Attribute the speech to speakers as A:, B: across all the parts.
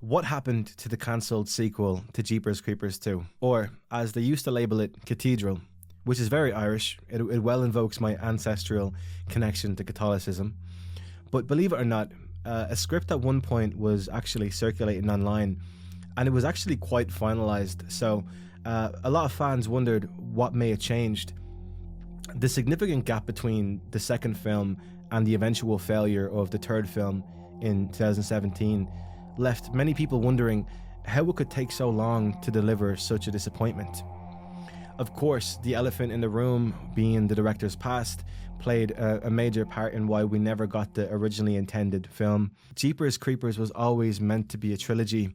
A: What happened to the cancelled sequel to Jeepers Creepers 2? Or, as they used to label it, Cathedral, which is very Irish. It well invokes my ancestral connection to Catholicism. But believe it or not, a script at one point was actually circulating online, and it was actually quite finalised. So a lot of fans wondered what may have changed. The significant gap between the second film and the eventual failure of the third film in 2017 left many people wondering how it could take so long to deliver such a disappointment. Of course, the elephant in the room, being the director's past, played a major part in why we never got the originally intended film. Jeepers Creepers was always meant to be a trilogy,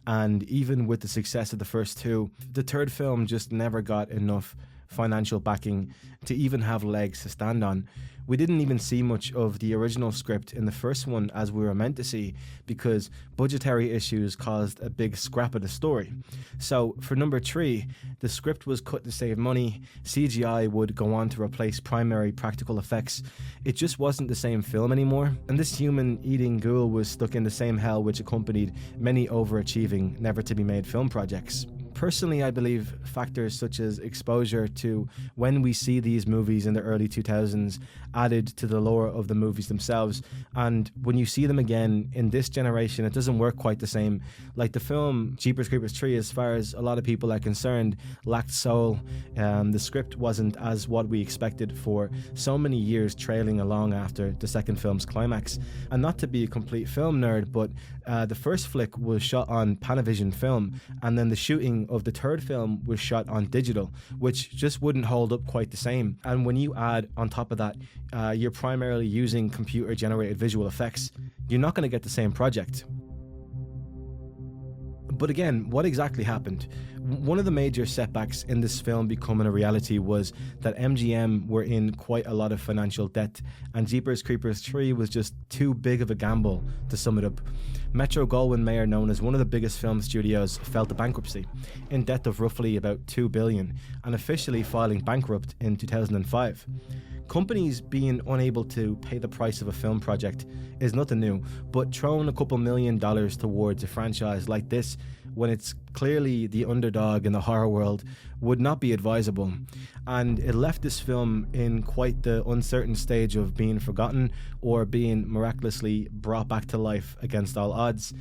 A: and even with the success of the first two, the third film just never got enough financial backing to even have legs to stand on. We didn't even see much of the original script in the first one as we were meant to see, because budgetary issues caused a big scrap of the story. So for number 3, the script was cut to save money, CGI would go on to replace primary practical effects. It just wasn't the same film anymore, and this human-eating ghoul was stuck in the same hell which accompanied many overachieving, never-to-be-made film projects. Personally, I believe factors such as exposure to when we see these movies in the early 2000s added to the lore of the movies themselves, and when you see them again in this generation, it doesn't work quite the same. Like the film Jeepers Creepers 3, as far as a lot of people are concerned, lacked soul. The script wasn't as what we expected for so many years trailing along after the second film's climax. And not to be a complete film nerd, but the first flick was shot on Panavision film, and then the shooting of the third film was shot on digital, which just wouldn't hold up quite the same. And when you add on top of that, you're primarily using computer generated visual effects, you're not going to get the same project. But again, what exactly happened? One of the major setbacks in this film becoming a reality was that MGM were in quite a lot of financial debt, and Jeepers Creepers 3 was just too big of a gamble, to sum it up. Metro-Goldwyn-Mayer, known as one of the biggest film studios, fell to bankruptcy, in debt of roughly about $2 billion, and officially filing bankrupt in 2005. Companies being unable to pay the price of a film project is nothing new, but throwing a couple $1 million towards a franchise like this when it's clearly the underdog in the horror world would not be advisable. And it left this film in quite the uncertain stage of being forgotten or being miraculously brought back to life against all odds.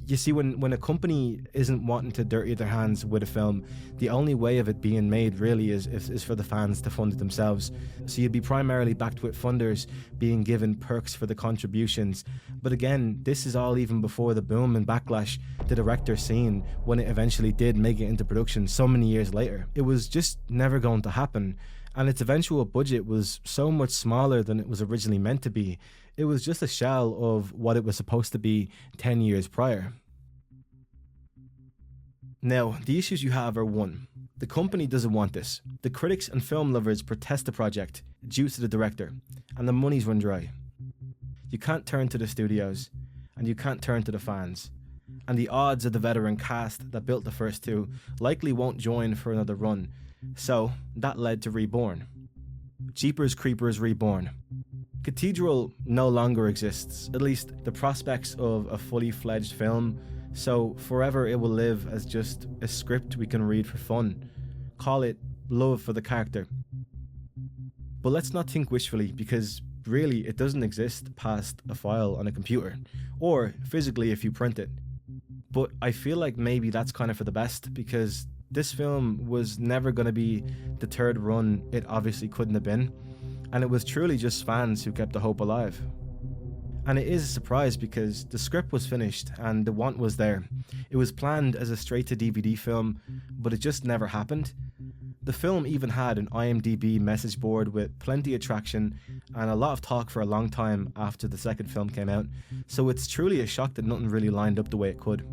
A: You see, when a company isn't wanting to dirty their hands with a film, the only way of it being made really is for the fans to fund it themselves. So you'd be primarily backed with funders being given perks for the contributions. But again, this is all even before the boom and backlash the director seen when it eventually did make it into production so many years later. It was just never going to happen. And its eventual budget was so much smaller than it was originally meant to be. It was just a shell of what it was supposed to be 10 years prior. Now, the issues you have are: 1. The company doesn't want this. The critics and film lovers protest the project due to the director, and the money's run dry. You can't turn to the studios, and you can't turn to the fans. And the odds of the veteran cast that built the first two likely won't join for another run. So, that led to Reborn. Jeepers Creepers Reborn. Cathedral no longer exists, at least the prospects of a fully fledged film, so forever it will live as just a script we can read for fun. Call it love for the character. But let's not think wishfully, because really it doesn't exist past a file on a computer, or physically if you print it. But I feel like maybe that's kind of for the best, because this film was never going to be the third run it obviously couldn't have been, and it was truly just fans who kept the hope alive. And it is a surprise because the script was finished and the want was there. It was planned as a straight-to-DVD film, but it just never happened. The film even had an IMDb message board with plenty of traction and a lot of talk for a long time after the second film came out, so it's truly a shock that nothing really lined up the way it could.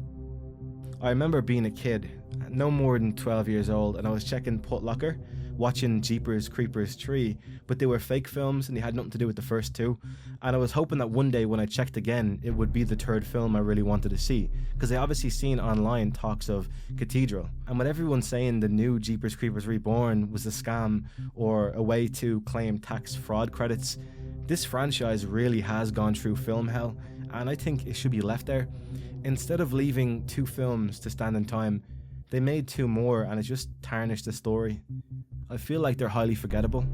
A: I remember being a kid, no more than 12 years old, and I was checking Put Locker, watching Jeepers Creepers 3, but they were fake films and they had nothing to do with the first two, and I was hoping that one day when I checked again it would be the third film I really wanted to see, because I obviously seen online talks of Cathedral, and with everyone saying the new Jeepers Creepers Reborn was a scam or a way to claim tax fraud credits, this franchise really has gone through film hell, and I think it should be left there. Instead of leaving 2 films to stand in time, they made 2 more and it just tarnished the story. I feel like they're highly forgettable.